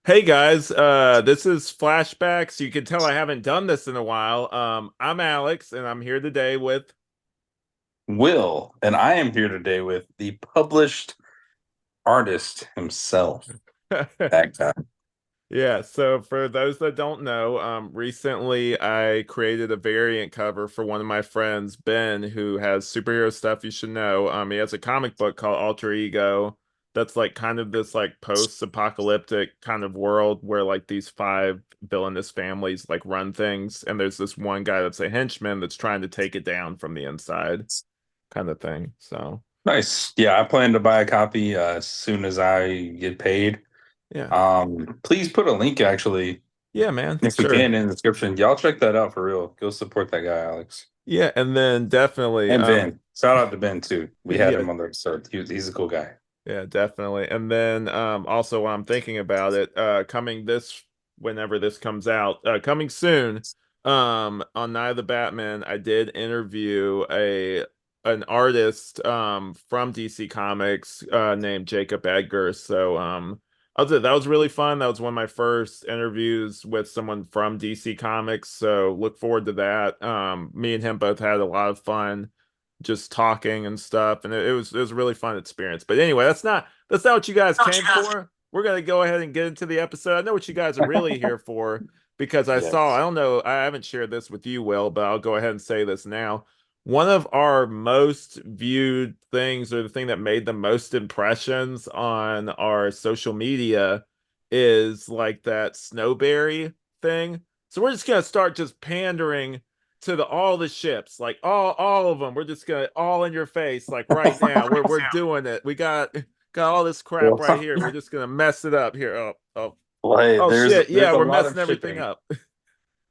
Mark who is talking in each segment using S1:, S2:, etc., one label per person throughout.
S1: Hey guys, this is Flashbacks. You can tell I haven't done this in a while. I'm Alex, and I'm here today with
S2: Will, and I am here today with the published artist himself, that guy.
S1: yeah. So for those that don't know, recently I created a variant cover for one of my friends, Ben, who has superhero stuff you should know. He has a comic book called Alter Ego. That's like kind of this like post-apocalyptic kind of world where like these five villainous families like run things, and there's this one guy that's a henchman that's trying to take it down from the inside, kind of thing. So
S2: Nice. Yeah, I plan to buy a copy as soon as I get paid.
S1: yeah,
S2: Please put a link actually,
S1: yeah, man,
S2: if you
S1: sure.
S2: can, in the description. Y'all check that out for real. Go support that guy, Alex.
S1: Yeah, and then definitely,
S2: And Ben. Shout out to Ben too. We had
S1: yeah,
S2: him on the episode. He's a cool guy.
S1: yeah, definitely. And then also while I'm thinking about it, coming this whenever this comes out, coming soon, on Night of the Batman, I did interview a an artist from DC Comics named Jacob Edgar. So that was really fun. That was one of my first interviews with someone from DC Comics. So look forward to that. Me and him both had a lot of fun just talking and stuff, and it was a really fun experience. But anyway, that's not what you guys came for. We're gonna go ahead and get into the episode. I know what you guys are really here for because I
S2: Yes.
S1: don't know, I haven't shared this with you, Will, but I'll go ahead and say this now. One of our most viewed things, or the thing that made the most impressions on our social media, is like that Snowberry thing. So we're just gonna start just pandering to all the ships, like all of them. We're just gonna all in your face, like right now. We're doing it. We got all this crap
S2: Well,
S1: right here. We're just gonna mess it up here.
S2: well, hey,
S1: Oh shit.
S2: there's
S1: Yeah,
S2: a
S1: we're
S2: lot
S1: messing
S2: of
S1: everything
S2: shipping.
S1: up.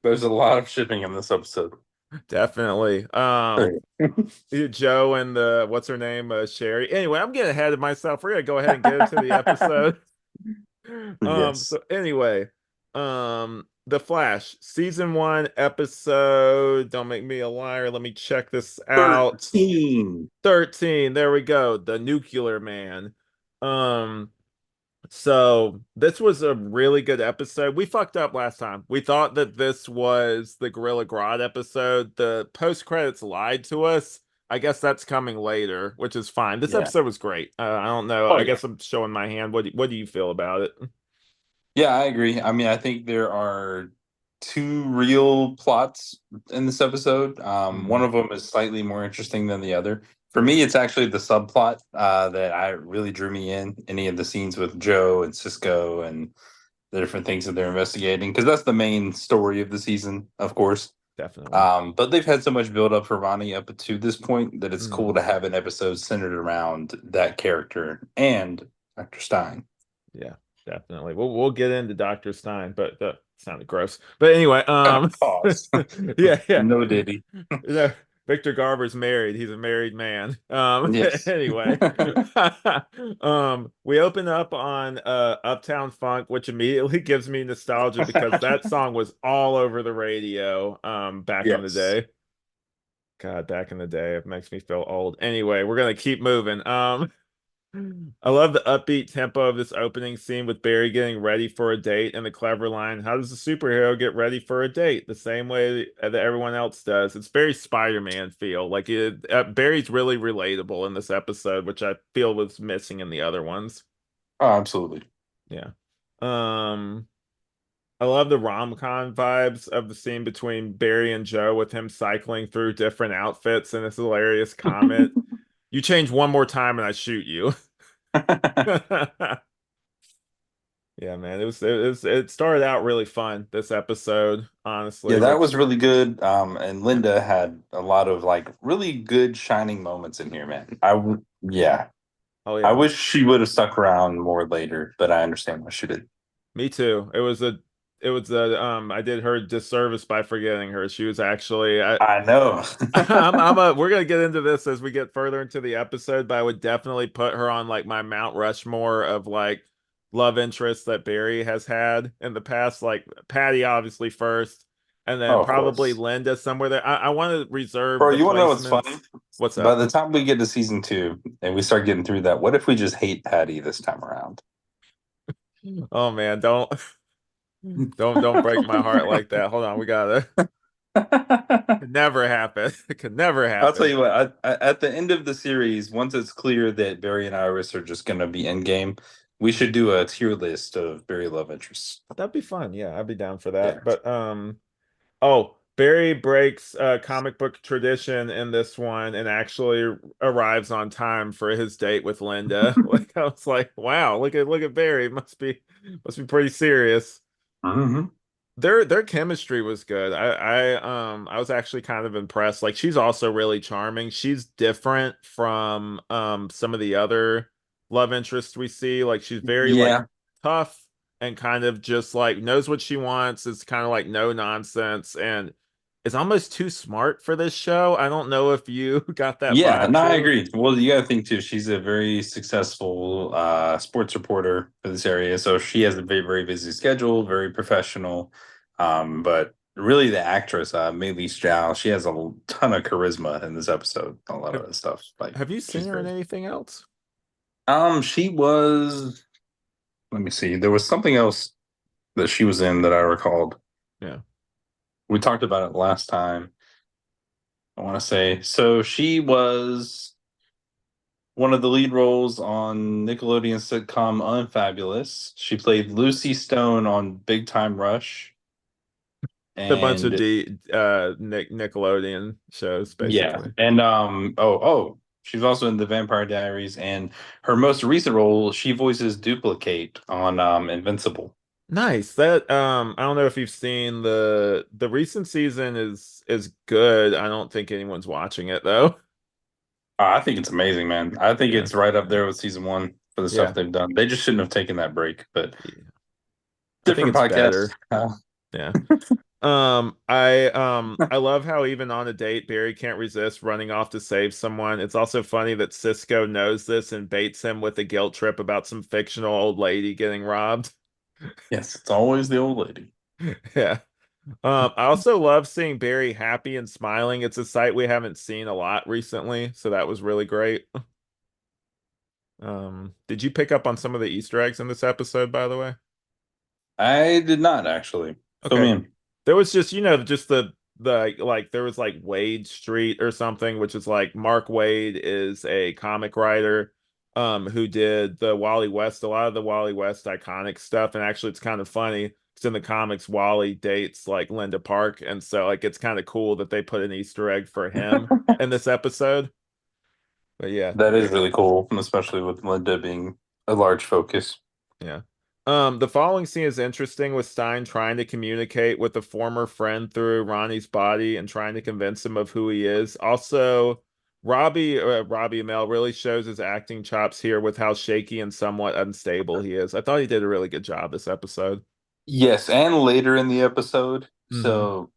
S2: There's a lot of shipping in this episode.
S1: Definitely. Joe and the what's her name, Sherry. Anyway, I'm getting ahead of myself. We're gonna go ahead and get into the episode.
S2: Yes.
S1: So anyway, The Flash, season one, episode, don't make me a liar. Let me check this out.
S2: 13.
S1: 13. There we go. The Nuclear Man. Um, so this was a really good episode. We fucked up last time. We thought that this was the Gorilla Grodd episode. The post credits lied to us. I guess that's coming later, which is fine. This
S2: Yeah.
S1: episode was great. I don't know.
S2: Oh
S1: I
S2: yeah.
S1: guess I'm showing my hand. What do you feel about it?
S2: Yeah, I agree. I mean, I think there are two real plots in this episode. One
S1: Mhm.
S2: of them is slightly more interesting than the other. For me, it's actually the subplot that I really drew me in. Any of the scenes with Joe and Cisco and the different things that they're investigating, because that's the main story of the season, of course.
S1: Definitely.
S2: But they've had so much build up for Ronnie up to this point that it's cool
S1: Mhm.
S2: to have an episode centered around that character and Dr. Stein.
S1: Yeah, definitely. We'll get into Dr. Stein, but that sounded gross. But anyway,
S2: Pause.
S1: yeah, yeah.
S2: No Diddy.
S1: You know, Victor Garber's married. He's a married man.
S2: Yes.
S1: Anyway, we open up on Uptown Funk, which immediately gives me nostalgia because that song was all over the radio back in the
S2: Yes.
S1: day. God, back in the day, it makes me feel old. Anyway, we're gonna keep moving. I love the upbeat tempo of this opening scene with Barry getting ready for a date and the clever line, how does a superhero get ready for a date? The same way that everyone else does. It's very Spider-Man feel. Barry's really relatable in this episode, which I feel was missing in the other ones.
S2: Oh, absolutely.
S1: Yeah. Um, I love the rom-com vibes of the scene between Barry and Joe with him cycling through different outfits and this hilarious comment. You change one more time and I shoot you. Yeah, man, it started out really fun this episode,
S2: Yeah,
S1: honestly.
S2: that
S1: Like,
S2: was really good. And Linda had a lot of like really good shining moments in here, man. Yeah,
S1: oh
S2: I
S1: yeah,
S2: wish she would have stuck around more later, but I understand why she did.
S1: me too. It was a I did her a disservice by forgetting her. She was actually
S2: I know.
S1: we're gonna get into this as we get further into the episode, but I would definitely put her on like my Mount Rushmore of like love interests that Barry has had in the past. Like Patty obviously first, and then
S2: Oh, of
S1: probably
S2: course.
S1: Linda somewhere there. I want to reserve
S2: Bro,
S1: the
S2: you want to know what's
S1: placements.
S2: funny?
S1: What's
S2: By
S1: up?
S2: the time we get to season two and we start getting through that, what if we just hate Patty this time around?
S1: Oh man, don't break my heart like that. Hold on, we gotta. Could never happen. It could never
S2: I'll tell
S1: happen.
S2: you what. At the end of the series, once it's clear that Barry and Iris are just going to be endgame, we should do a tier list of Barry love interests.
S1: That'd be fun. Yeah, I'd be down for that.
S2: Yeah.
S1: But oh, Barry breaks comic book tradition in this one and actually arrives on time for his date with Linda. Like I was like, wow, look at Barry. Must be pretty serious.
S2: Hmm.
S1: Their chemistry was good. I was actually kind of impressed. Like she's also really charming. She's different from some of the other love interests we see. Like she's very like
S2: Yeah.
S1: tough and kind of just like knows what she wants. It's kind of like no nonsense and is almost too smart for this show. I don't know if you got that
S2: Yeah,
S1: vibe
S2: no, I
S1: too.
S2: agree. Well, you got to think too. She's a very successful sports reporter for this area, so she has a very, very busy schedule, very professional. But really, the actress, Maylee Zhao, she has a ton of charisma in this episode. A lot
S1: Have
S2: of that stuff, like
S1: have you seen
S2: she's
S1: her in
S2: great.
S1: anything else?
S2: She was. Let me see. There was something else that she was in that I recalled.
S1: Yeah.
S2: We talked about it last time. I want to say so. She was one of the lead roles on Nickelodeon sitcom Unfabulous. She played Lucy Stone on Big Time Rush.
S1: A bunch of
S2: And
S1: Nickelodeon shows
S2: yeah,
S1: basically.
S2: and she's also in The Vampire Diaries, and her most recent role, she voices Duplicate on Invincible.
S1: Nice. That I don't know if you've seen the recent season is good. I don't think anyone's watching it though.
S2: I think it's amazing, man. I think
S1: Yeah.
S2: it's right up there with season one for the stuff
S1: Yeah.
S2: they've done. They just shouldn't have taken that break, but
S1: Yeah. I think
S2: different
S1: it's
S2: podcasts.
S1: better. Yeah. I love how even on a date Barry can't resist running off to save someone. It's also funny that Cisco knows this and baits him with a guilt trip about some fictional old lady getting robbed.
S2: Yes, it's always the old lady.
S1: Yeah. I also love seeing Barry happy and smiling. It's a sight we haven't seen a lot recently, so that was really great. Did you pick up on some of the Easter eggs in this episode, by the way?
S2: I did not actually. Fill me
S1: Okay.
S2: in.
S1: There was just, just the like there was like Wade Street or something, which is like Mark Wade is a comic writer who did the Wally West, a lot of the Wally West iconic stuff. And actually it's kind of funny. It's in the comics, Wally dates like Linda Park, and so like it's kind of cool that they put an Easter egg for him in this episode. But yeah,
S2: That is really cool, especially with Linda being a large focus.
S1: yeah. The following scene is interesting with Stein trying to communicate with a former friend through Ronnie's body and trying to convince him of who he is. Also, Robbie Amell really shows his acting chops here with how shaky and somewhat unstable he is. I thought he did a really good job this episode.
S2: Yes, and later in the episode,
S1: Hmm.
S2: so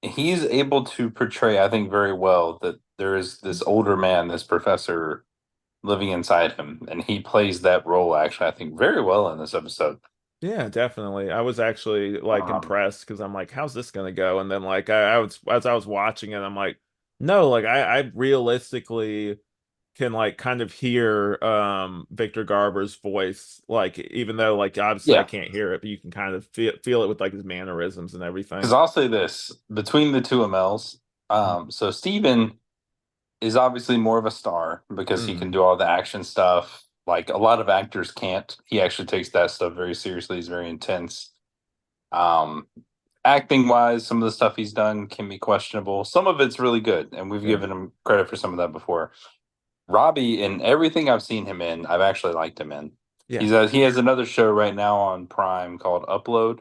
S2: he's able to portray, I think, very well that there is this older man, this professor living inside him, and he plays that role actually, I think, very well in this episode.
S1: Yeah, definitely. I was actually like
S2: Um,
S1: impressed because I'm like, how's this gonna go? And then like I was as I was watching it, I'm like, no, like I realistically can like kind of hear Victor Garber's voice like even though like obviously I
S2: yeah,
S1: can't hear it but you can kind of feel it with like his mannerisms and
S2: because
S1: everything.
S2: I'll say this between the two MLs, so Steven is obviously more of a star because he can
S1: Mm.
S2: do all the action stuff. Like a lot of actors can't. He actually takes that stuff very seriously. He's very intense. Um, Acting wise, some of the stuff he's done can be questionable. Some of it's really good, and we've
S1: Yeah.
S2: given him credit for some of that before. Robbie, in everything I've seen him in, I've actually liked him in.
S1: Yeah.
S2: He has another show right now on Prime called Upload,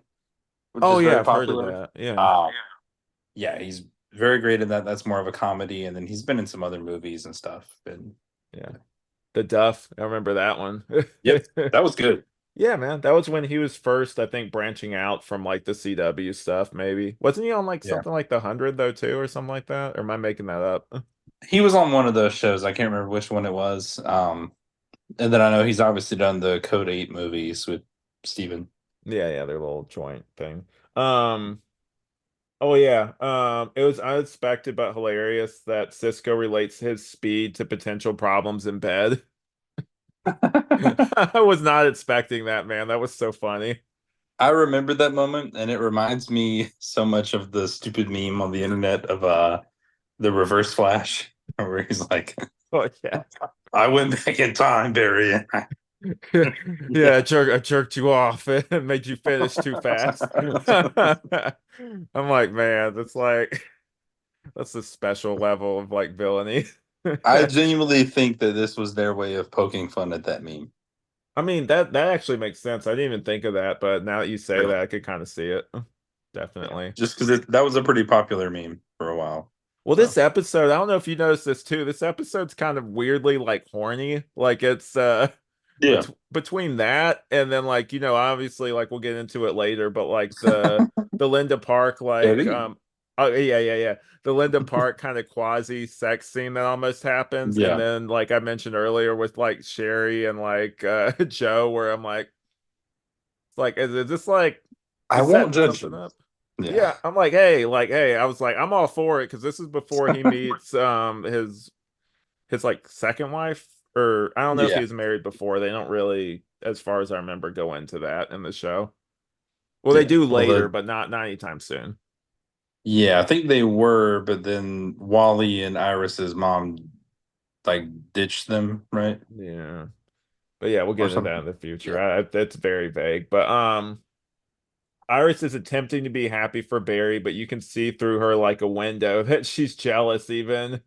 S2: which
S1: Oh
S2: is
S1: yeah,
S2: very
S1: I've heard of
S2: popular.
S1: that. Yeah.
S2: Uh, yeah, he's very great in that. That's more of a comedy, and then he's been in some other movies and stuff. And
S1: Yeah. The Duff. I remember that one.
S2: yep, that was good.
S1: Yeah, man. That was when he was first, I think, branching out from like the CW stuff, maybe. Wasn't he on like
S2: Yeah,
S1: something like The 100 though too or something like that? Or am I making that up?
S2: he was on one of those shows. I can't remember which one it was. And then I know he's obviously done the Code 8 movies with Steven.
S1: Yeah, yeah, their little joint thing. Um, oh yeah. It was unexpected but hilarious that Cisco relates his speed to potential problems in bed. I was not expecting that, man. That was so funny.
S2: I remember that moment, and it reminds me so much of the stupid meme on the internet of the reverse flash, where he's like,
S1: Oh yeah.
S2: "I went back in time, Barry."
S1: Yeah,
S2: Yeah.
S1: I jerked you off and made you finish too fast. I'm like, man, that's a special level of like villainy.
S2: I genuinely think that this was their way of poking fun at that meme.
S1: I mean, that actually makes sense. I didn't even think of that, but now that you say
S2: Yeah.
S1: that, I could kind of see it.
S2: Yeah.
S1: Definitely.
S2: Just because that was a pretty popular meme for a while.
S1: Well, this
S2: So,
S1: episode, I don't know if you noticed this too. This episode's kind of weirdly like horny. Like it's
S2: yeah.
S1: between that and then like, obviously like we'll get into it later, but like the Linda Park like
S2: Eddie?
S1: oh yeah. The Linda Park kind of quasi sex scene that almost happens. And
S2: Yeah.
S1: then like I mentioned earlier with like Sherry and like Joe, where I'm like, is this like
S2: I
S1: is
S2: won't
S1: setting
S2: judge
S1: something
S2: him.
S1: up?
S2: Yeah.
S1: Yeah, I'm like, hey, I was like, I'm all for it because this is before he meets his like second wife, or I don't know if he
S2: Yeah.
S1: was married before. They don't really, as far as I remember, go into that in the show. Well, they
S2: Yeah.
S1: do
S2: Well,
S1: later, but not anytime soon.
S2: yeah, I think they were, but then Wally and Iris's mom like ditched them, right?
S1: Yeah, but yeah, we'll
S2: Or
S1: get into that
S2: something.
S1: in the future.
S2: Yeah.
S1: That's very vague, but Iris is attempting to be happy for Barry, but you can see through her like a window that she's jealous, even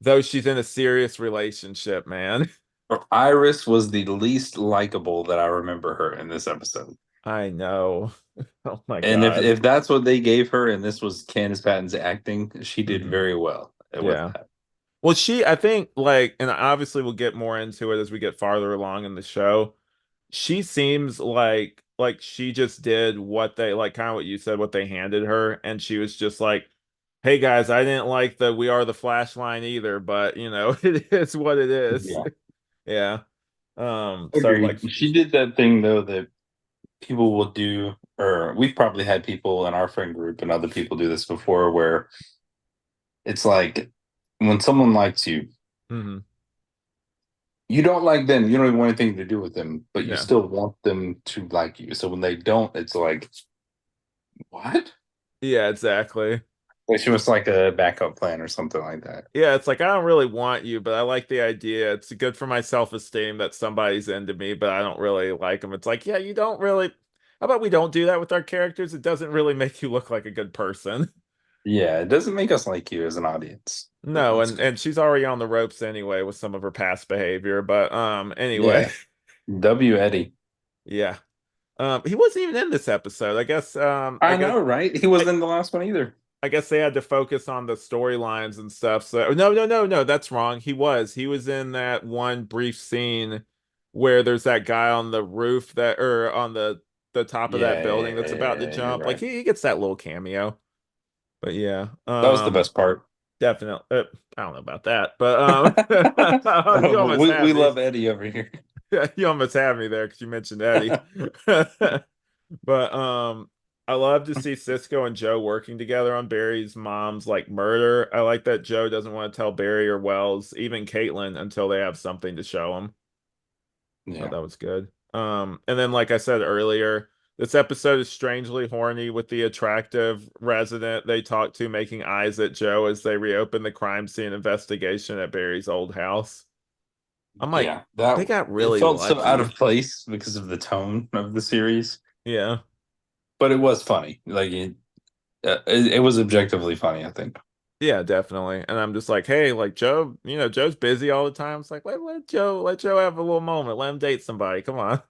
S1: though she's in a serious relationship, man.
S2: Iris was the least likable that I remember her in this episode.
S1: I know. Oh my
S2: And
S1: God.
S2: if that's what they gave her, and this was Candice Patton's acting, she did
S1: Hmm.
S2: very well with
S1: Yeah.
S2: that.
S1: Well, I think, like, and obviously we'll get more into it as we get farther along in the show. She seems like she just did what they like, kind of what you said, what they handed her, and she was just like, "Hey guys, I didn't like the We Are the Flash line either, but it is what it is."
S2: Yeah.
S1: Yeah. So like,
S2: Agreed. She did that thing though that people will do, or we've probably had people in our friend group and other people do this before, where it's like when someone likes you,
S1: mhm,
S2: you don't like them, you don't even want anything to do with them, but you
S1: yeah,
S2: still want them to like you. So when they don't, it's like, what?
S1: yeah, exactly.
S2: Like she was like a backup plan or something like that.
S1: Yeah, it's like I don't really want you, but I like the idea. It's good for my self-esteem that somebody's into me, but I don't really like them. It's like, yeah, you don't really. How about we don't do that with our characters? It doesn't really make you look like a good person.
S2: Yeah, it doesn't make us like you as an audience. But
S1: No,
S2: that's
S1: and
S2: good.
S1: and she's already on the ropes anyway with some of her past behavior, but anyway,
S2: Yeah. W. Eddie.
S1: yeah. He wasn't even in this episode.
S2: I know, right? He
S1: I,
S2: wasn't in the last one either.
S1: I guess they had to focus on the storylines and stuff. So no, that's wrong. He was. He was in that one brief scene where there's that guy on the roof that or on the top of that building that's about to
S2: You're
S1: jump. Like
S2: right.
S1: he gets that little cameo. But yeah.
S2: That was the best part.
S1: Definitely. I don't know about that, but you almost
S2: We
S1: had me.
S2: love Eddie over here.
S1: You almost had me there because you mentioned Eddie. But I love to see Cisco and Joe working together on Barry's mom's like murder. I like that Joe doesn't want to tell Barry or Wells, even Caitlin, until they have something to show him. Oh,
S2: Yeah.
S1: that was good. And then like I said earlier, this episode is strangely horny with the attractive resident they talk to making eyes at Joe as they reopen the crime scene investigation at Barry's old house. I'm like,
S2: Yeah.
S1: they
S2: That
S1: got
S2: it
S1: really
S2: felt so out
S1: lucky.
S2: of place because of the tone of the series,
S1: Yeah.
S2: but it was funny. It was objectively funny, I think.
S1: Yeah, definitely. And I'm just like, hey, like Joe, Joe's busy all the time. It's like, let Joe have a little moment. Let him date somebody. Come on.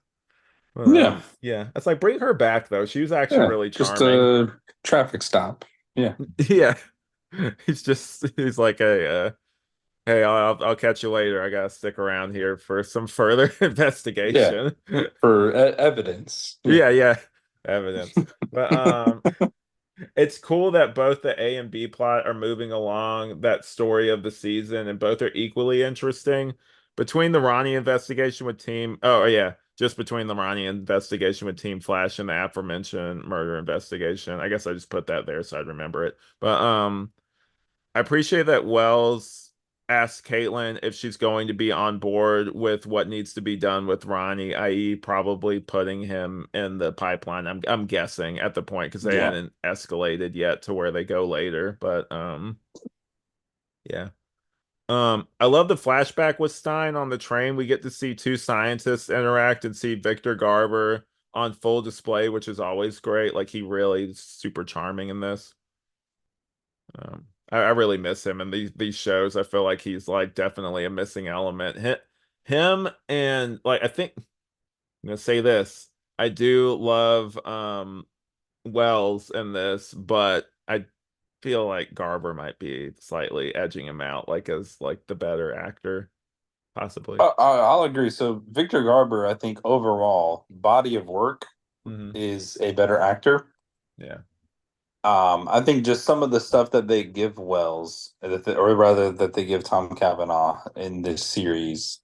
S1: But
S2: Yeah.
S1: yeah. It's like bring her back though. She was actually
S2: Yeah.
S1: really
S2: Just
S1: charming.
S2: a traffic stop. Yeah.
S1: Yeah. He's like hey, I'll catch you later. I gotta stick around here for some further
S2: Yeah.
S1: investigation.
S2: For evidence. Yeah.
S1: Yeah. Evidence. But it's cool that both the A and B plot are moving along that story of the season, and both are equally interesting. Between the Ronnie investigation with Team, oh yeah, just between the Ronnie investigation with Team Flash and the aforementioned murder investigation. I guess I just put that there so I'd remember it. But I appreciate that Wells. asked Caitlin if she's going to be on board with what needs to be done with Ronnie, i.e., probably putting him in the pipeline. I'm guessing at the point because they
S2: Yeah.
S1: hadn't escalated yet to where they go later. But yeah. I love the flashback with Stein on the train. We get to see two scientists interact and see Victor Garber on full display, which is always great. Like he really is super charming in this. I really miss him in these shows. I feel like he's like definitely a missing element. Him and like I think I'm gonna say this. I do love Wells in this, but I feel like Garber might be slightly edging him out, like as like the better actor, possibly.
S2: I'll agree. So Victor Garber, I think overall body of work
S1: Hmm.
S2: is a better actor.
S1: Yeah,
S2: I think just some of the stuff that they give Wells, or rather that they give Tom Cavanaugh in this series,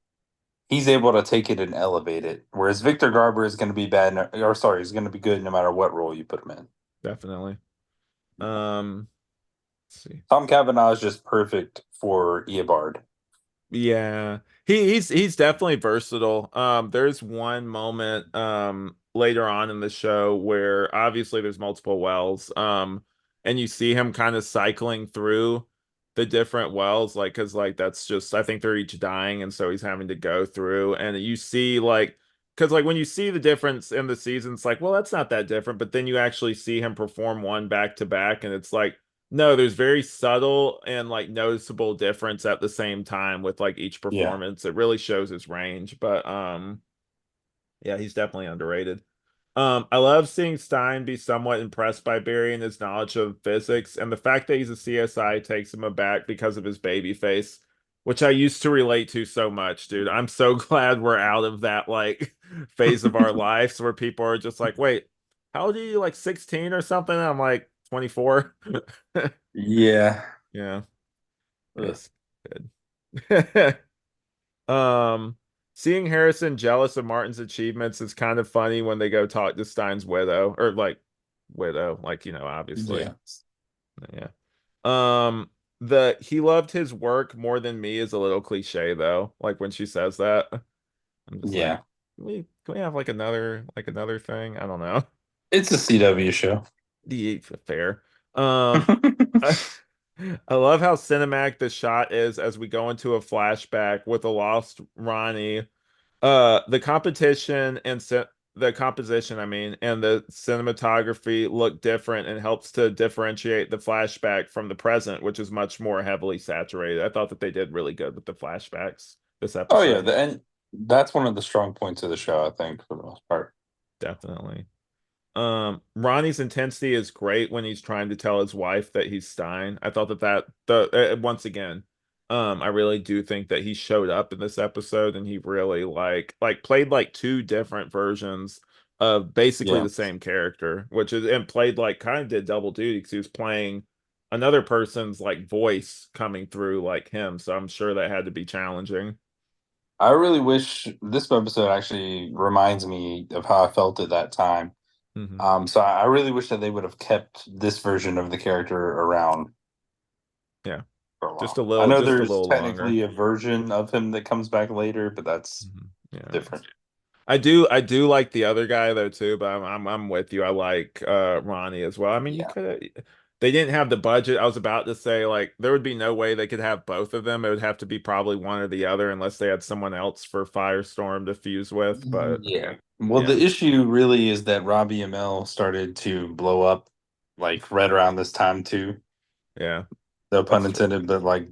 S2: he's able to take it and elevate it. Whereas Victor Garber is going to be bad, or sorry, he's going to be good no matter what role you put him in.
S1: definitely. Um, let's see.
S2: Tom Cavanaugh is just perfect for Eobard.
S1: Yeah. He's definitely versatile. There's one moment later on in the show where obviously there's multiple wells. And you see him kind of cycling through the different wells, like because like that's just I think they're each dying, and so he's having to go through and you see like because like when you see the difference in the seasons, like, well, that's not that different, but then you actually see him perform one back to back, and it's like no, there's very subtle and like noticeable difference at the same time with like each
S2: Yeah.
S1: performance. It really shows his range, but yeah, he's definitely underrated. I love seeing Stein be somewhat impressed by Barry and his knowledge of physics, and the fact that he's a CSI takes him aback because of his baby face, which I used to relate to so much, dude. I'm so glad we're out of that like phase of our lives where people are just like, wait, how old are you? Like 16 or something? I'm like 24.
S2: Yeah.
S1: Yeah,
S2: Ugh.
S1: it's good. Um, Seeing Harrison jealous of Martin's achievements is kind of funny when they go talk to Stein's widow, or like widow, like obviously.
S2: Yeah.
S1: Yeah. Um, the he loved his work more than me is a little cliche though. Like when she says that, I'm just like,
S2: Yeah.
S1: can we have like another thing? I don't know.
S2: It's a CW show.
S1: The fair. Um, I, I love how cinematic the shot is as we go into a flashback with a lost Ronnie. The competition and the composition, I mean, and the cinematography look different and helps to differentiate the flashback from the present, which is much more heavily saturated. I thought that they did really good with the flashbacks this
S2: Oh yeah,
S1: episode.
S2: and that's one of the strong points of the show, I think, for the most part.
S1: Definitely. Ronnie's intensity is great when he's trying to tell his wife that he's Stein. I thought that once again, I really do think that he showed up in this episode and he really like played like two different versions of basically
S2: Yeah.
S1: the same character, which is and played like kind of did double duty because he was playing another person's like voice coming through like him. So I'm sure that had to be challenging.
S2: I really wish this episode actually reminds me of how I felt at that time.
S1: Hmm.
S2: So I really wish that they would have kept this version of the character around
S1: Yeah,
S2: for a
S1: just
S2: while. I know
S1: just a
S2: there's
S1: little longer.
S2: technically a version of him that comes back later, but that's
S1: Mhm. Yeah.
S2: different.
S1: I do like the other guy though too, but I'm with you. I like Ronnie as well. I mean, you
S2: Yeah.
S1: could they didn't have the budget. I was about to say like there would be no way they could have both of them. It would have to be probably one or the other unless they had someone else for Firestorm to fuse with, but
S2: Yeah. Well, the
S1: yeah.
S2: issue really is that Robbie Amell started to blow up like right around this time too.
S1: Yeah,
S2: No pun
S1: that's true.
S2: intended, but like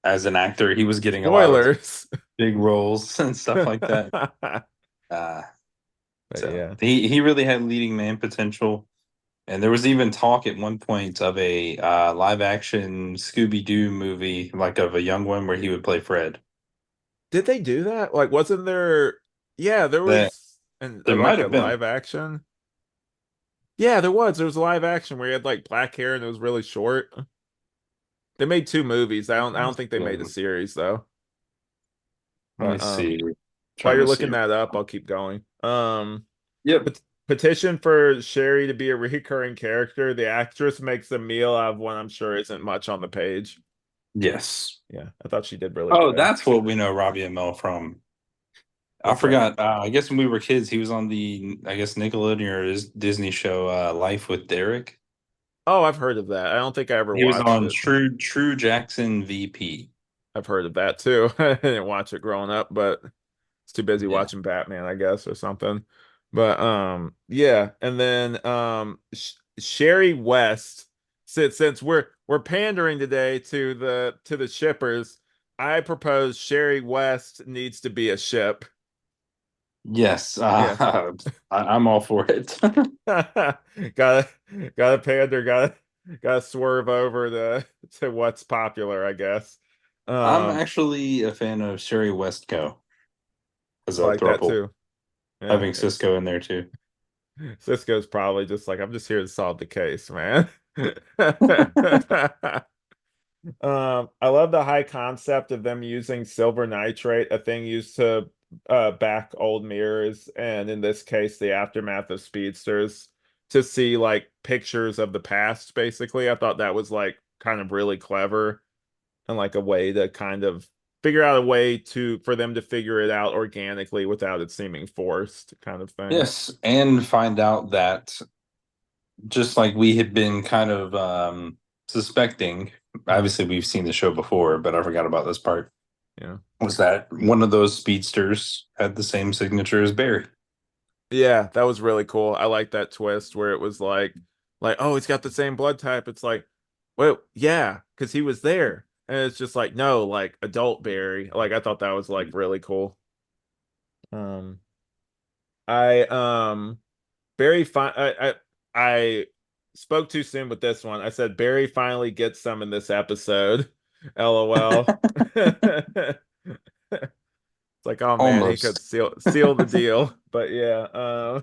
S2: as an actor, he was getting a lot of
S1: Spoilers.
S2: big roles and stuff like that.
S1: But
S2: Uh, so
S1: yeah.
S2: he really had leading man potential. And there was even talk at one point of a live action Scooby Doo movie, like of a young one where he would play Fred.
S1: Did they do that? Like wasn't there yeah, there
S2: That
S1: was and
S2: there might
S1: like a
S2: have been.
S1: live action. Yeah, there was. There was a live action where he had like black hair and it was really short. They made two movies. I don't think they made a
S2: Yeah.
S1: series though.
S2: Let me
S1: But
S2: see.
S1: while
S2: Trying
S1: you're
S2: to see.
S1: looking that up, I'll keep going.
S2: Yep.
S1: Petition for Sherry to be a recurring character. The actress makes a meal out of one I'm sure isn't much on the page.
S2: Yes.
S1: Yeah, I thought she did really
S2: Oh,
S1: good.
S2: that's what we know Robbie Amell from. I
S1: What's that?
S2: forgot. I guess when we were kids, he was on the, I guess, Nickelodeon or his Disney show, Life with Derek.
S1: Oh, I've heard of that. I don't think I ever
S2: He was
S1: watched
S2: on
S1: it.
S2: True Jackson VP.
S1: I've heard of that too. I didn't watch it growing up, but it's too busy
S2: Yeah.
S1: watching Batman, I guess, or something. But yeah, and then Sherry West, since we're pandering today to the shippers, I propose Sherry West needs to be a ship.
S2: Yes.
S1: Yeah.
S2: I'm all for it.
S1: Gotta gotta pander, gotta swerve over to what's popular, I guess.
S2: I'm
S1: Um,
S2: actually a fan of Sherry Westco as
S1: I
S2: a
S1: like that
S2: throuple,
S1: too. Yeah.
S2: having Cisco in there too.
S1: Cisco's probably just like, I'm just here to solve the case, man. I love the high concept of them using silver nitrate, a thing used to back old mirrors, and in this case, the aftermath of speedsters, to see like pictures of the past, basically. I thought that was like kind of really clever and like a way to kind of figure out a way to for them to figure it out organically without it seeming forced, kind of thing.
S2: Yes, and find out that just like we had been kind of suspecting,
S1: Hmm.
S2: obviously we've seen the show before, but I forgot about this part,
S1: Yeah.
S2: was that one of those speedsters had the same signature as Barry.
S1: Yeah, that was really cool. I like that twist where it was like, oh, he's got the same blood type. It's like, well, yeah, because he was there. And it's just like, no, like adult Barry. Like I thought that was like really cool. Um, I Barry I spoke too soon with this one. I said Barry finally gets some in this episode. LOL. It's like, oh man, he could
S2: Almost.
S1: seal the deal. But yeah, I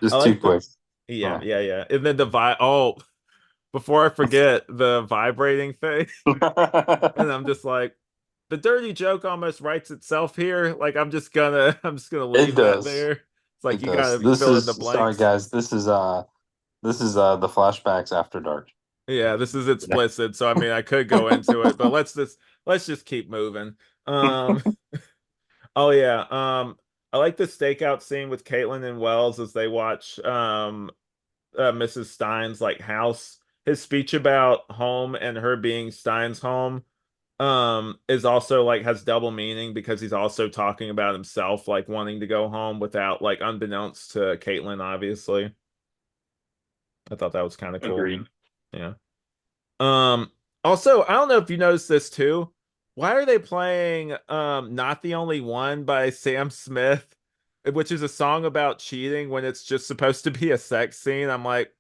S2: Just too
S1: like the
S2: quick.
S1: yeah,
S2: Oh.
S1: yeah, yeah. And then before I forget the vibrating thing, and I'm just like, the dirty joke almost writes itself here. Like I'm just gonna
S2: It
S1: leave that
S2: does.
S1: there. It's like
S2: It
S1: you
S2: does.
S1: gotta
S2: This
S1: fill in the
S2: is, sorry
S1: blanks.
S2: guys, this is the flashbacks after dark.
S1: Yeah, this is
S2: Yeah.
S1: explicit, so I mean I could go into it, but let's just keep moving. Um, oh yeah, I like the stakeout scene with Caitlin and Wells as they watch Mrs. Stein's like house. His speech about home and her being Stein's home is also like has double meaning because he's also talking about himself like wanting to go home without like unbeknownst to Caitlin, obviously. I thought that was kind of cool.
S2: Agreed.
S1: Yeah. Um Also, I don't know if you noticed this too. Why are they playing Not the Only One by Sam Smith, which is a song about cheating when it's just supposed to be a sex scene? I'm like,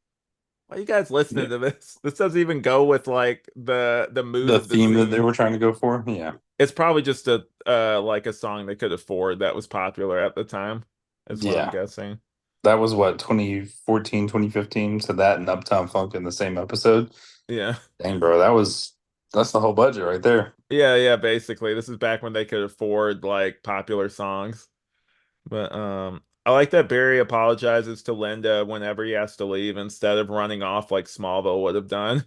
S1: why are you guys listening to this? This doesn't even go with like the mood
S2: The
S1: of the
S2: theme that they
S1: scene.
S2: were trying to go for. Yeah.
S1: It's probably just a like a song they could afford that was popular at the time, is what I'm
S2: Yeah.
S1: guessing.
S2: That was what, 2014, 2015. So that and Uptown Funk in the same episode.
S1: Yeah.
S2: Dang, bro, that's the whole budget right there.
S1: Yeah, yeah, basically. This is back when they could afford like popular songs. But I like that Barry apologizes to Linda whenever he has to leave instead of running off like Smallville would have done.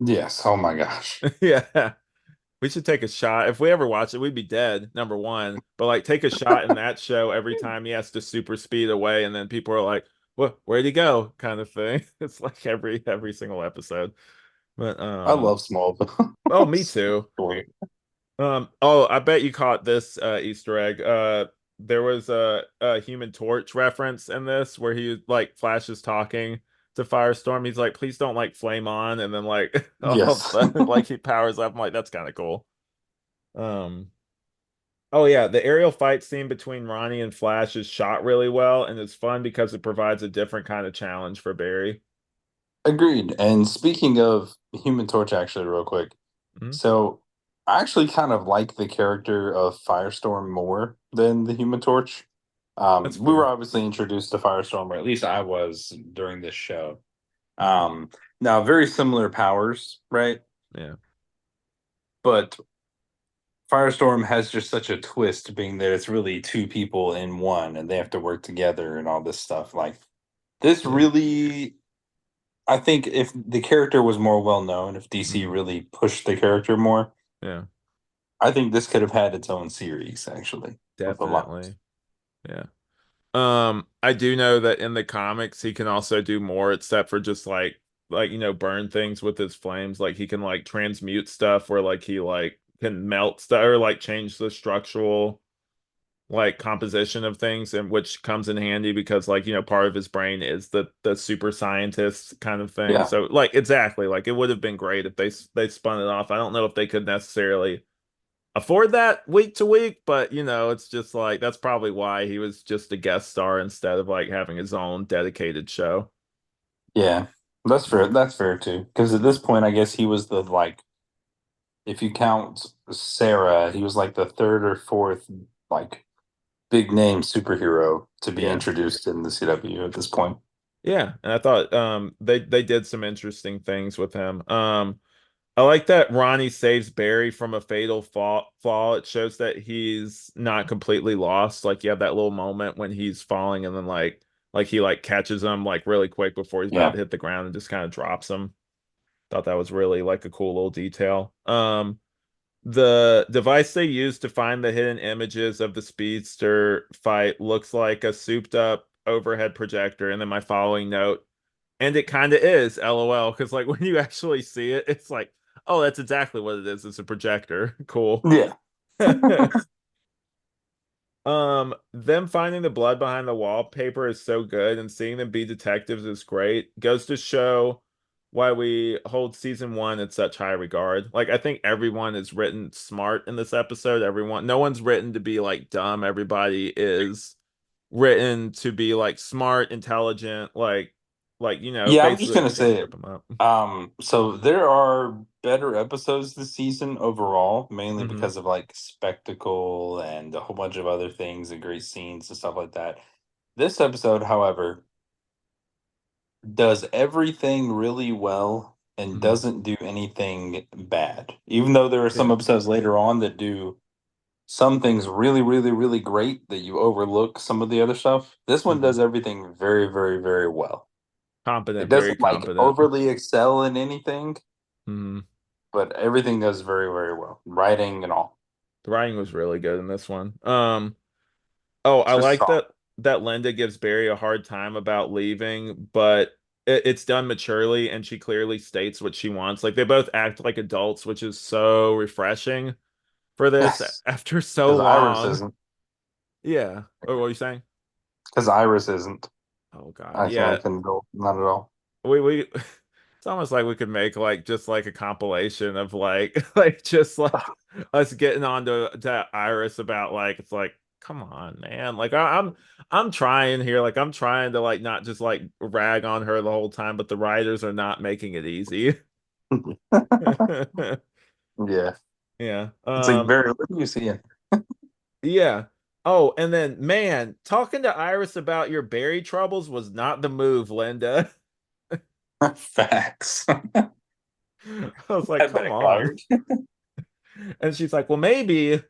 S2: Yes. Oh my gosh.
S1: Yeah. We should take a shot. If we ever watch it, we'd be dead, number one. But like take a shot in that show every time he has to super speed away, and then people are like, "What? Where'd he go?" kind of thing. It's like every single episode. But
S2: I love Smallville.
S1: oh, me too.
S2: Wait.
S1: Oh, I bet you caught this Easter egg. There was a Human Torch reference in this where he like Flash is talking to Firestorm. He's like, "Please don't like flame on," and then like all of a
S2: Yes.
S1: sudden, like he powers up. I'm like, that's kind of cool. Um, oh yeah, the aerial fight scene between Ronnie and Flash is shot really well, and it's fun because it provides a different kind of challenge for Barry.
S2: Agreed. And speaking of Human Torch, actually, real quick.
S1: Mhm.
S2: So I actually kind of like the character of Firestorm more than the Human Torch.
S1: That's
S2: We were
S1: fair.
S2: obviously introduced to Firestorm, or at least I was during this show.
S1: Mhm.
S2: Now, very similar powers, right?
S1: Yeah,
S2: But Firestorm has just such a twist, being that it's really two people in one, and they have to work together and all this stuff. Like this
S1: yeah,
S2: really I think if the character was more well known, if DC
S1: Mhm.
S2: really pushed the character more,
S1: Yeah,
S2: I think this could have had its own series actually with a lot.
S1: definitely. Yeah. I do know that in the comics he can also do more except for just like burn things with his flames. Like he can like transmute stuff where like he like can melt stuff or like change the structural like composition of things, and which comes in handy because like part of his brain is the super scientist kind of thing.
S2: Yeah,
S1: So like exactly, like it would have been great if they spun it off. I don't know if they could necessarily afford that week to week, but it's just like that's probably why he was just a guest star instead of like having his own dedicated show.
S2: yeah, that's fair. That's fair too. Because at this point, I guess he was the like, if you count Sarah, he was like the third or fourth like big name superhero to be
S1: Yeah.
S2: introduced in the CW at this point.
S1: Yeah, and I thought they did some interesting things with him. I like that Ronnie saves Barry from a fatal fall. It shows that he's not completely lost. Like you have that little moment when he's falling and then like he like catches him like really quick before he's about
S2: Yeah,
S1: to hit the ground and just kind of drops him. Thought that was really like a cool little detail. The device they used to find the hidden images of the speedster fight looks like a souped up overhead projector. And then my following note, and it kind of is, LOL, because like when you actually see it, it's like, oh, that's exactly what it is. It's a projector. Cool.
S2: yeah.
S1: Them finding the blood behind the wallpaper is so good, and seeing them be detectives is great. Goes to show why we hold season one in such high regard. Like, I think everyone is written smart in this episode. No one's written to be like dumb. Everybody is written to be like smart, intelligent,
S2: Yeah, I'm just
S1: basically
S2: gonna
S1: can't
S2: say
S1: trip
S2: it.
S1: them up.
S2: So there are better episodes this season overall, mainly
S1: Hmm.
S2: because of like spectacle and a whole bunch of other things and great scenes and stuff like that. This episode, however, does everything really well and
S1: Hmm.
S2: doesn't do anything bad. Even though there are some
S1: Yeah.
S2: episodes later on that do some things really, really, really great that you overlook some of the other stuff. This one
S1: Hmm.
S2: does everything very, very, very well. It
S1: Competent, very
S2: doesn't like
S1: competent.
S2: overly excel in anything,
S1: Hmm.
S2: but everything does very, very well. Writing and all.
S1: The writing was really good in this one. Oh, I
S2: It's just
S1: like
S2: strong.
S1: that Linda gives Barry a hard time about leaving, but it's done maturely, and she clearly states what she wants. Like they both act like adults, which is so refreshing for this
S2: Yes.
S1: after so
S2: Because Iris
S1: long.
S2: isn't.
S1: Yeah. Or what are you saying?
S2: Because Iris isn't.
S1: Oh God.
S2: I
S1: Yeah.
S2: can't go. Not at all.
S1: We it's almost like we could make like just like a compilation of like like just like us getting on to Iris about like it's like come on man, like I'm trying here, like I'm trying to like not just like rag on her the whole time, but the writers are not making it easy.
S2: Yeah.
S1: Yeah.
S2: It's like very, what are you seeing?
S1: Yeah. Oh, and then man, talking to Iris about your berry troubles was not the move, Linda.
S2: Facts.
S1: I was like,
S2: That
S1: come on.
S2: backfired.
S1: And she's like, well, maybe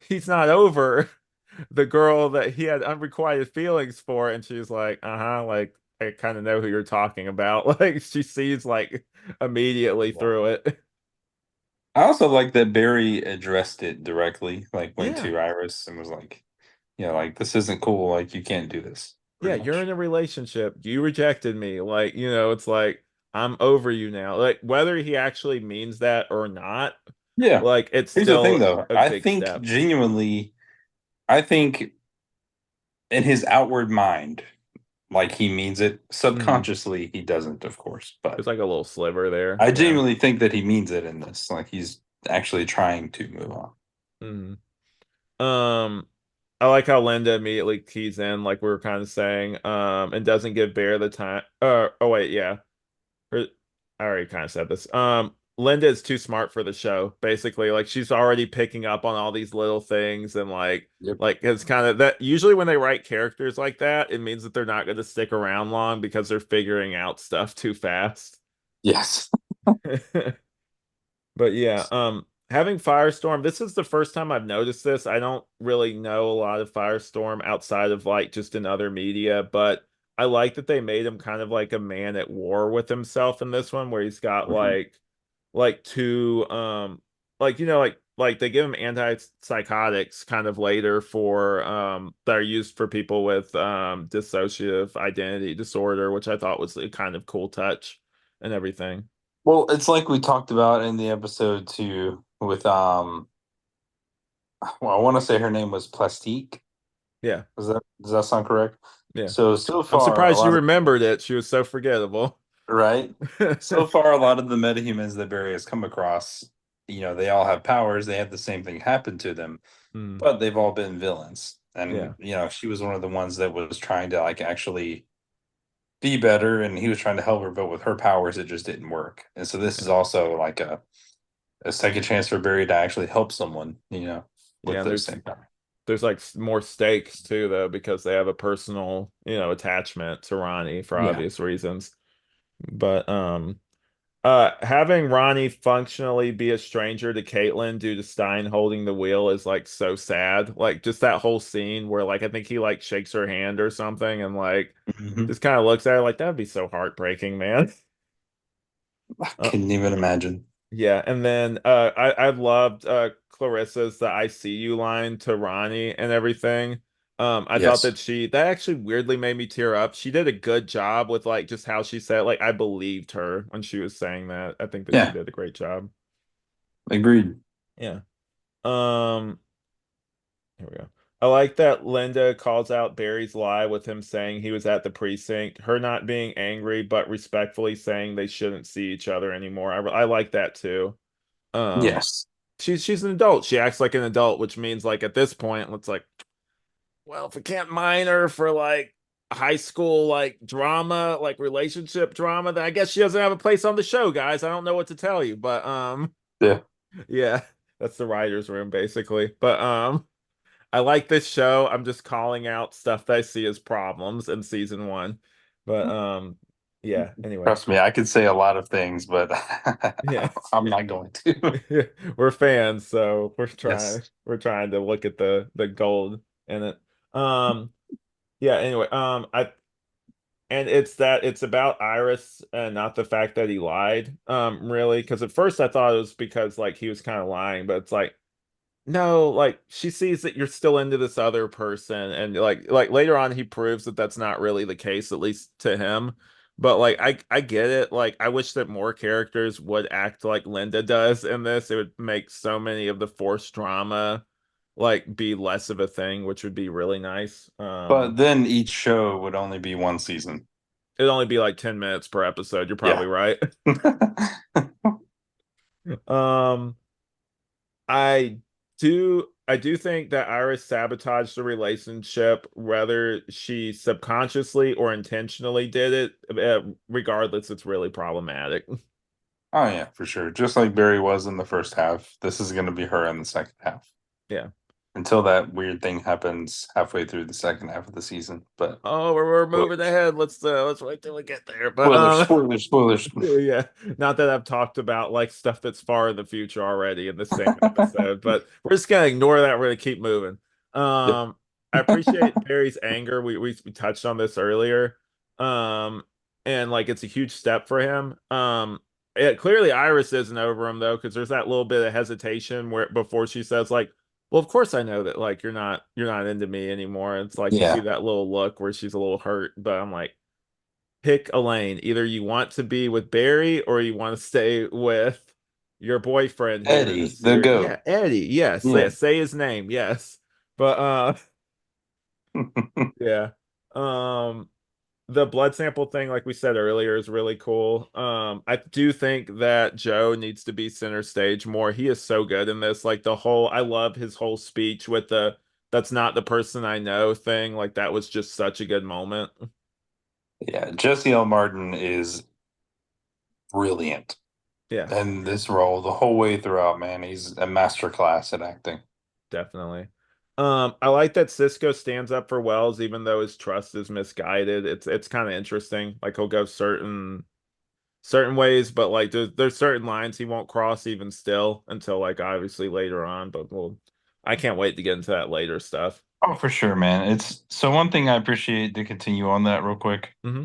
S1: he's not over the girl that he had unrequited feelings for. And she's like, uh-huh, like I kind of know who you're talking about. Like she sees like immediately
S2: Yeah.
S1: through it.
S2: I also like that Barry addressed it directly, like went
S1: Yeah.
S2: to Iris and was like, yeah, like this isn't cool. Like you can't do this,
S1: Yeah,
S2: pretty
S1: you're in
S2: much.
S1: a relationship. You rejected me. Like, it's like I'm over you now. Like whether he actually means that or not,
S2: Yeah.
S1: like it's
S2: Here's the thing
S1: still
S2: though.
S1: a
S2: I
S1: big
S2: think
S1: step.
S2: genuinely, I think in his outward mind, like he means it.
S1: Hmm.
S2: Subconsciously, he doesn't, of course.
S1: There's
S2: But
S1: like a little sliver there.
S2: I
S1: Yeah.
S2: genuinely think that he means it in this. Like he's actually trying to move on.
S1: Hmm. Um, I like how Linda immediately keys in, like we were kind of saying, and doesn't give Bear the time. Oh wait, yeah. I already kind of said this. Linda is too smart for the show, basically. Like she's already picking up on all these little things, and
S2: Yep.
S1: like it's kind of that. Usually, when they write characters like that, it means that they're not going to stick around long because they're figuring out stuff too fast.
S2: Yes.
S1: But yeah, having Firestorm, this is the first time I've noticed this. I don't really know a lot of Firestorm outside of like just in other media, but I like that they made him kind of like a man at war with himself in this one, where he's got
S2: Mhm.
S1: like two like like they give him antipsychotics kind of later for that are used for people with dissociative identity disorder, which I thought was a kind of cool touch and everything.
S2: Well, it's like we talked about in the episode too with well, I want to say her name was Plastique.
S1: Yeah,
S2: Does that sound correct?
S1: yeah.
S2: So
S1: I'm
S2: far a
S1: surprised you
S2: lot of
S1: remembered it. She was so forgettable.
S2: right. So far a lot of the metahumans that Barry has come across, they all have powers. They had the same thing happen to them,
S1: Mm,
S2: but they've all been villains. And
S1: yeah,
S2: she was one of the ones that was trying to like actually be better, and he was trying to help her, but with her powers, it just didn't work. And so this is
S1: yeah,
S2: also like a second chance for Barry to actually help someone,
S1: yeah.
S2: with
S1: And
S2: those same powers.
S1: there's like more stakes too, though, because they have a personal, attachment to Ronnie for
S2: Yeah.
S1: obvious reasons. But having Ronnie functionally be a stranger to Caitlin due to Stein holding the wheel is like so sad. Like just that whole scene where like I think he like shakes her hand or something and like
S2: Mhm.
S1: just kind of looks at her like that'd be so heartbreaking, man.
S2: I
S1: Uh,
S2: couldn't even imagine.
S1: yeah, and then I loved Clarissa's the I see you line to Ronnie and everything. I thought
S2: Yes.
S1: that actually weirdly made me tear up. She did a good job with like just how she said like I believed her when she was saying that. I think that she
S2: Yeah.
S1: did a great job.
S2: Agreed.
S1: Yeah. Um, here we go. I like that Linda calls out Barry's lie with him saying he was at the precinct, her not being angry but respectfully saying they shouldn't see each other anymore. I like that too. Um,
S2: Yes.
S1: she's an adult. She acts like an adult, which means like at this point, it's like, well, if we can't mine her for like high school like drama, like relationship drama, then I guess she doesn't have a place on the show, guys. I don't know what to tell you, but
S2: Yeah.
S1: yeah, that's the writer's room basically. But I like this show. I'm just calling out stuff that I see as problems in season one. But yeah, anyway.
S2: Trust me, I could say a lot of things, but
S1: Yeah.
S2: I'm not going to.
S1: We're fans, so
S2: Yes.
S1: we're trying to look at the gold in it. Um yeah, anyway, I and it's about Iris and not the fact that he lied. Really, because at first I thought it was because like he was kind of lying, but it's like no, like she sees that you're still into this other person, and like later on he proves that that's not really the case, at least to him. But like I get it. Like I wish that more characters would act like Linda does in this. It would make so many of the forced drama like be less of a thing, which would be really nice.
S2: But then each show would only be one season.
S1: It'd only be like 10 minutes per episode. You're
S2: Yeah.
S1: probably right. Um I I do think that Iris sabotaged the relationship, whether she subconsciously or intentionally did it. Regardless, it's really problematic.
S2: Oh yeah, for sure. Just like Barry was in the first half, this is going to be her in the second half.
S1: Yeah.
S2: Until that weird thing happens halfway through the second half of the season. But
S1: Oh, we're moving
S2: spoilers,
S1: ahead. Let's wait till we get there. But
S2: spoilers, spoilers, spoilers.
S1: yeah, not that I've talked about like stuff that's far in the future already in the same episode, but we're just gonna ignore that. We're gonna keep moving.
S2: Yep.
S1: I appreciate Barry's anger. We touched on this earlier. Um, and like it's a huge step for him. Clearly Iris isn't over him though, because there's that little bit of hesitation where before she says like, "Well, of course I know that like you're not into me anymore." It's like you see
S2: Yeah.
S1: that little look where she's a little hurt, but I'm like pick a lane. Either you want to be with Barry or you want to stay with your boyfriend here in
S2: Eddie,
S1: this
S2: the
S1: series. Yeah,
S2: goat.
S1: Eddie. Yes,
S2: Yeah.
S1: say his name. Yes. But yeah. Um the blood sample thing, like we said earlier, is really cool. I do think that Joe needs to be center stage more. He is so good in this. Like I love his whole speech with the "that's not the person I know" thing. Like that was just such a good moment.
S2: Yeah. Jesse L. Martin is brilliant
S1: Yeah.
S2: in this role the whole way throughout, man. He's a master class at acting.
S1: Definitely. I like that Cisco stands up for Wells even though his trust is misguided. It's kind of interesting. Like he'll go certain ways, but like there's certain lines he won't cross even still until like obviously later on. But I can't wait to get into that later stuff.
S2: Oh, for sure, man. It's so one thing I appreciate to continue on that real quick.
S1: Hmm.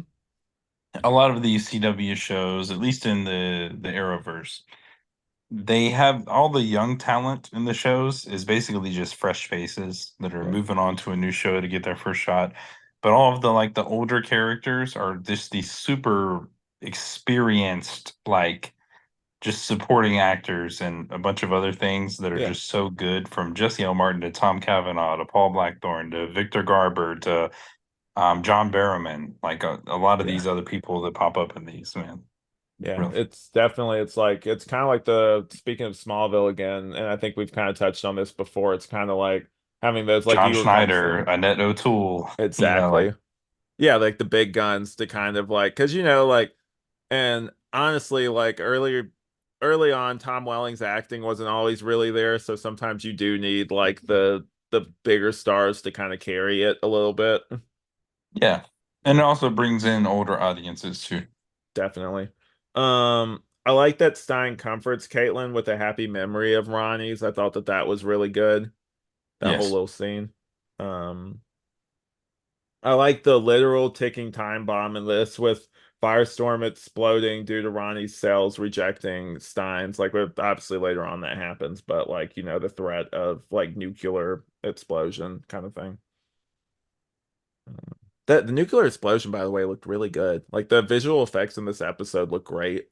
S2: A lot of these CW shows, at least in the Arrowverse, they have all the young talent in the shows is basically just fresh faces that are
S1: Yep.
S2: moving on to a new show to get their first shot. But all of the like the older characters are just these super experienced, like just supporting actors and a bunch of other things that are
S1: Yeah.
S2: just so good from Jesse L. Martin to Tom Cavanaugh to Paul Blackthorne to Victor Garber to John Barrowman. Like a lot of
S1: Yeah.
S2: these other people that pop up in these, man.
S1: Yeah,
S2: Real
S1: it's definitely it's like it's kind of like the speaking of Smallville again, and I think we've kind of touched on this before. It's kind of like having those like
S2: John
S1: you were kind of
S2: Schneider,
S1: saying.
S2: Annette O'Toole, like
S1: Exactly. Yeah, like the big guns to kind of like because like and honestly like early on Tom Welling's acting wasn't always really there, so sometimes you do need like the bigger stars to kind of carry it a little bit.
S2: yeah. And it
S1: Yeah,
S2: also brings in older audiences too.
S1: definitely. I like that Stein comforts Caitlin with a happy memory of Ronnie's. I thought that that was really good. That whole
S2: Yes.
S1: little scene. Um, I like the literal ticking time bomb in this with Firestorm exploding due to Ronnie's cells rejecting Stein's. Like, obviously later on that happens, but like, the threat of like nuclear explosion kind of thing. That the nuclear explosion, by the way, looked really good. Like the visual effects in this episode look great.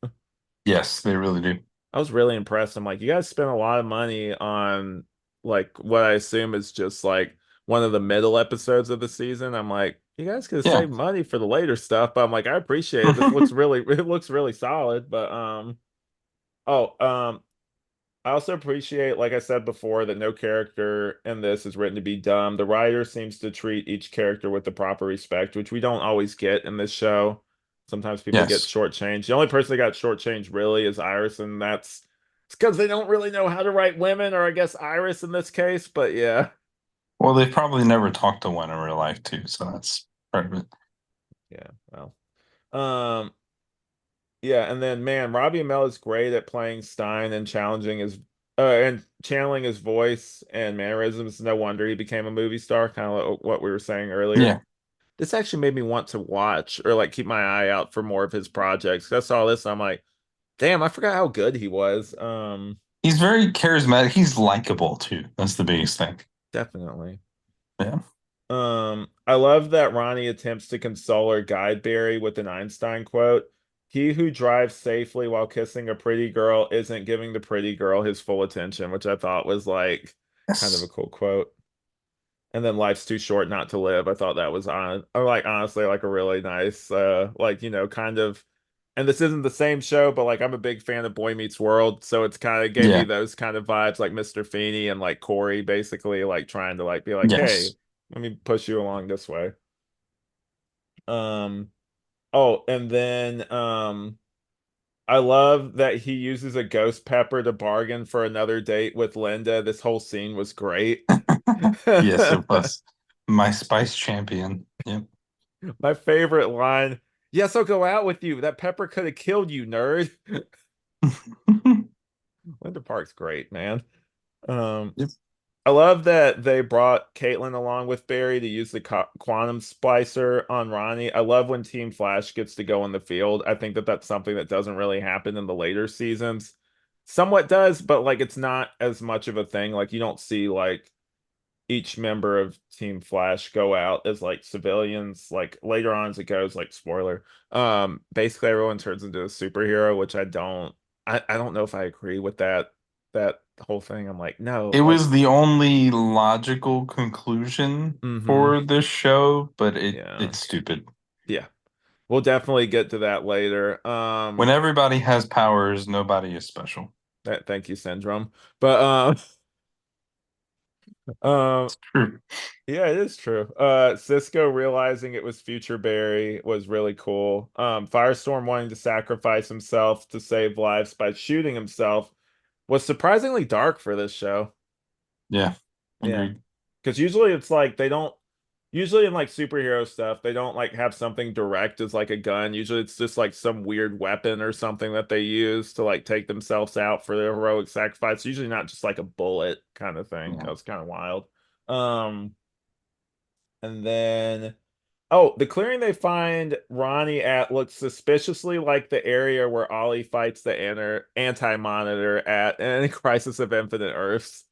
S2: Yes, they really do.
S1: I was really impressed. I'm like, you guys spent a lot of money on like what I assume is just like one of the middle episodes of the season. I'm like, you guys could have
S2: Yeah.
S1: saved money for the later stuff, but I'm like, I appreciate it. This looks really it looks really solid. But oh, I also appreciate, like I said before, that no character in this is written to be dumb. The writer seems to treat each character with the proper respect, which we don't always get in this show. Sometimes people get
S2: Yes.
S1: shortchanged. The only person that got shortchanged really is Iris, and that's it's because they don't really know how to write women, or I guess Iris in this case. But yeah,
S2: Well, they've probably never talked to one in real life too, so that's part of it.
S1: yeah, well, um, yeah, and then man, Robbie Amell is great at playing Stein and challenging his and channeling his voice and mannerisms. No wonder he became a movie star, kind of like what we were saying earlier.
S2: Yeah.
S1: This actually made me want to watch or like keep my eye out for more of his projects. 'Cause I saw this and I'm like, damn, I forgot how good he was.
S2: He's very charismatic. He's likable too. That's the biggest thing.
S1: Definitely.
S2: Yeah.
S1: I love that Ronnie attempts to console her guide Barry with an Einstein quote. He who drives safely while kissing a pretty girl isn't giving the pretty girl his full attention, which I thought was like kind of a
S2: Yes.
S1: cool quote. And then life's too short not to live. I thought that was on like honestly like a really nice like kind of and this isn't the same show, but like I'm a big fan of Boy Meets World, so it's kind of gave me
S2: Yeah.
S1: those kind of vibes like Mr. Feeney and like Corey basically like trying to like be like, hey,
S2: Yes.
S1: let me push you along this way. Um oh, and then I love that he uses a ghost pepper to bargain for another date with Linda. This whole scene was great.
S2: Yes, it was. My spice champion. Yep.
S1: My favorite line, yes, I'll go out with you. That pepper could have killed you, nerd. Linda Park's great, man. Um,
S2: Yep.
S1: I love that they brought Caitlin along with Barry to use the quantum splicer on Ronnie. I love when Team Flash gets to go in the field. I think that that's something that doesn't really happen in the later seasons. Somewhat does, but like it's not as much of a thing. Like you don't see like each member of Team Flash go out as like civilians. Like later on as it goes, like spoiler. Basically everyone turns into a superhero, which I don't know if I agree with that whole thing. I'm like, no,
S2: It
S1: like
S2: was the only logical conclusion
S1: mm-hmm.
S2: for this show, but
S1: Yeah.
S2: it's stupid.
S1: Yeah. We'll definitely get to that later.
S2: When everybody has powers, nobody is special.
S1: Thank you, Syndrome. But um
S2: True.
S1: yeah, it is true. Cisco realizing it was Future Barry was really cool. Firestorm wanting to sacrifice himself to save lives by shooting himself was surprisingly dark for this show.
S2: Yeah.
S1: Yeah.
S2: Agreed.
S1: Because usually it's like they don't usually in like superhero stuff, they don't like have something direct as like a gun. Usually it's just like some weird weapon or something that they use to like take themselves out for their heroic sacrifice. Usually not just like a bullet kind of thing.
S2: Yeah.
S1: That was kind of wild. Um And then, oh, the clearing they find Ronnie at looks suspiciously like the area where Ollie fights the anti-monitor at in Crisis of Infinite Earths.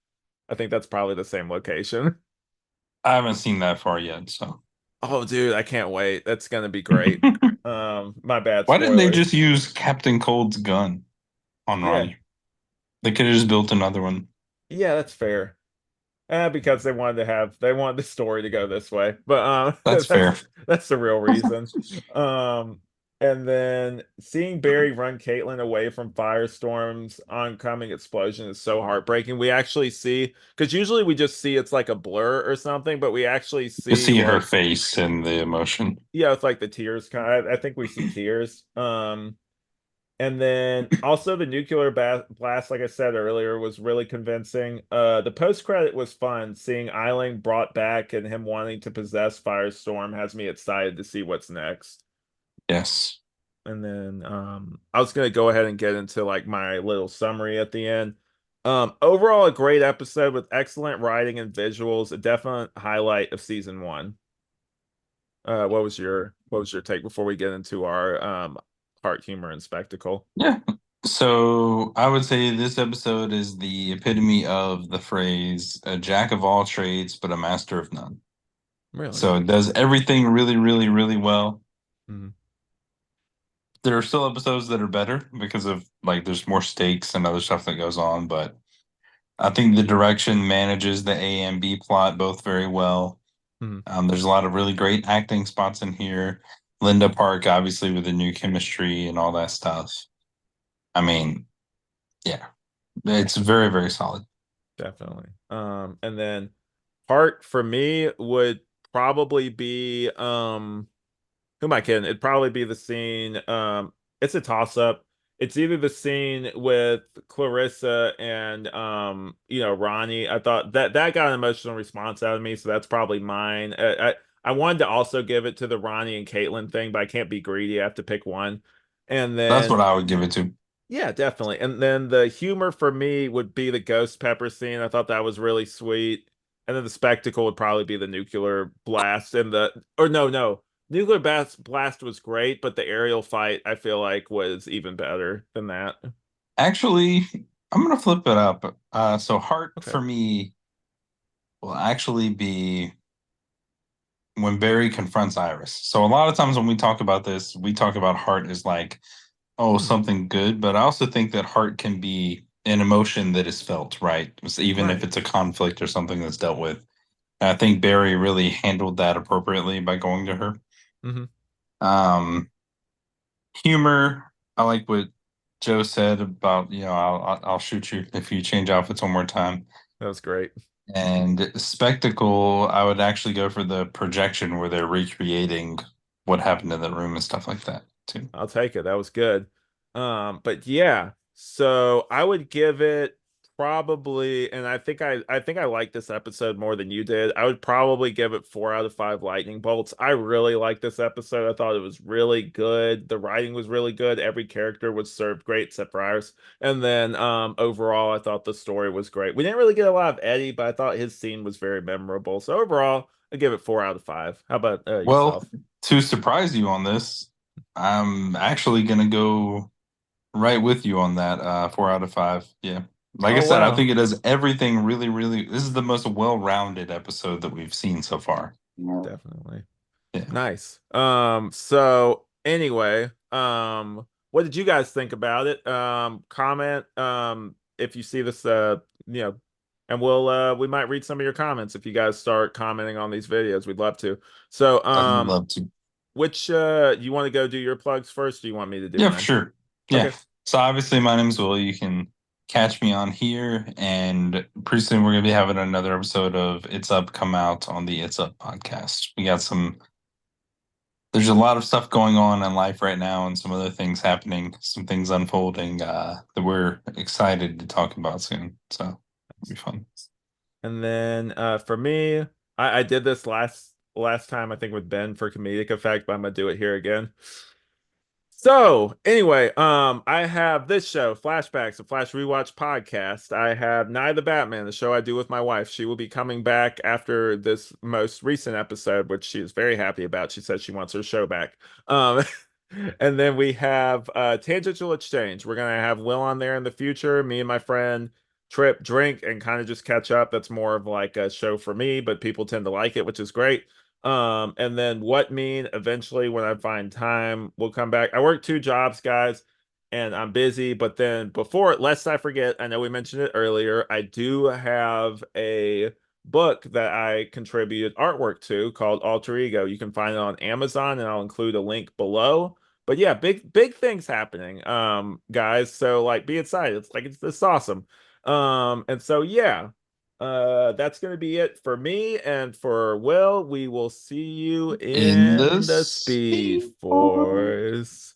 S1: I think that's probably the same location.
S2: I haven't seen that far yet, so.
S1: Oh, dude, I can't wait. That's gonna be great. My bad,
S2: Why didn't they
S1: spoilers.
S2: just use Captain Cold's gun on
S1: Yeah,
S2: Ronnie? They could have just built another one.
S1: yeah, that's fair. Because they wanted the story to go this way. But
S2: That's fair.
S1: that's the real reason. Um and then seeing Barry run Caitlin away from Firestorm's oncoming explosion is so heartbreaking. We actually see, because usually we just see it's like a blur or something, but we actually
S2: You
S1: see
S2: see her
S1: like,
S2: face and the emotion.
S1: yeah, it's like the tears kind of, I think we see tears. And then also the nuclear blast, like I said earlier, was really convincing. The post credit was fun. Seeing Eiling brought back and him wanting to possess Firestorm has me excited to see what's next.
S2: Yes.
S1: And then I was gonna go ahead and get into like my little summary at the end. Overall, a great episode with excellent writing and visuals, a definite highlight of season one. What was your take before we get into our heart, humor, and spectacle?
S2: Yeah. So I would say this episode is the epitome of the phrase a jack of all trades, but a master of none.
S1: Really?
S2: So it does everything really, really, really well.
S1: Mhm.
S2: There are still episodes that are better because of like there's more stakes and other stuff that goes on, but I think the direction manages the A and B plot both very well.
S1: Mhm.
S2: There's a lot of really great acting spots in here. Linda Park, obviously, with the new chemistry and all that stuff. I mean, yeah, it's very, very solid.
S1: Definitely. And then part for me would probably be who am I kidding? It'd probably be the scene. It's a toss up. It's either the scene with Clarissa and Ronnie. I thought that got an emotional response out of me, so that's probably mine. I wanted to also give it to the Ronnie and Caitlin thing, but I can't be greedy. I have to pick one. And
S2: That's
S1: then
S2: what I would give it to.
S1: yeah, definitely. And then the humor for me would be the ghost pepper scene. I thought that was really sweet. And then the spectacle would probably be the nuclear blast and the or no. Nuclear blast was great, but the aerial fight I feel like was even better than that.
S2: Actually, I'm gonna flip it up. So Heart
S1: Okay.
S2: for me will actually be when Barry confronts Iris. So a lot of times when we talk about this, we talk about Heart as like, oh,
S1: Hmm.
S2: something good, but I also think that Heart can be an emotion that is felt, right? So even if
S1: Right.
S2: it's a conflict or something that's dealt with. And I think Barry really handled that appropriately by going to her.
S1: Hmm.
S2: Um, Humor, I like what Joe said about, I'll shoot you if you change outfits one more time.
S1: That was great.
S2: And spectacle, I would actually go for the projection where they're recreating what happened in the room and stuff like that too.
S1: I'll take it. That was good. But yeah, so I would give it probably, and I think I like this episode more than you did. I would probably give it 4 out of 5 lightning bolts. I really like this episode. I thought it was really good. The writing was really good. Every character was served great except for ours. And then overall, I thought the story was great. We didn't really get a lot of Eddie, but I thought his scene was very memorable. So overall, I give it 4 out of 5. How about
S2: Well,
S1: yourself?
S2: to surprise you on this, I'm actually gonna go right with you on that. 4 out of 5. Yeah. Like I
S1: Oh
S2: said, I
S1: wow.
S2: think it does everything really, really. This is the most well-rounded episode that we've seen so far.
S1: Definitely.
S2: Yeah.
S1: Nice. So anyway, what did you guys think about it? Comment if you see this and we might read some of your comments if you guys start commenting on these videos. We'd love to. So
S2: I'd love to.
S1: which you want to go do your plugs first, or do you want me to do
S2: Yeah, for
S1: mine?
S2: sure. Yeah.
S1: Okay.
S2: So obviously my name's Will. You can catch me on here and pretty soon we're gonna be having another episode of It's Up come out on the It's Up podcast. We got some there's a lot of stuff going on in life right now and some other things happening, some things unfolding that we're excited to talk about soon. So it'll be fun.
S1: And then for me, I did this last time I think with Ben for comedic effect, but I'm gonna do it here again. So anyway, I have this show, Flashbacks, a Flash Rewatch podcast. I have Night of the Batman, the show I do with my wife. She will be coming back after this most recent episode, which she is very happy about. She says she wants her show back. Um, and then we have Tangential Exchange. We're gonna have Will on there in the future. Me and my friend trip, drink, and kind of just catch up. That's more of like a show for me, but people tend to like it, which is great. And then What Mean eventually when I find time will come back. I work two jobs, guys, and I'm busy. But then before, lest I forget, I know we mentioned it earlier, I do have a book that I contributed artwork to called Alter Ego. You can find it on Amazon, and I'll include a link below. But yeah, big things happening, guys. So like be excited. It's awesome. And so yeah. That's going to be it for me and for Will. We will see you
S2: In the
S1: in the Speed
S2: Speed Force.
S1: Force.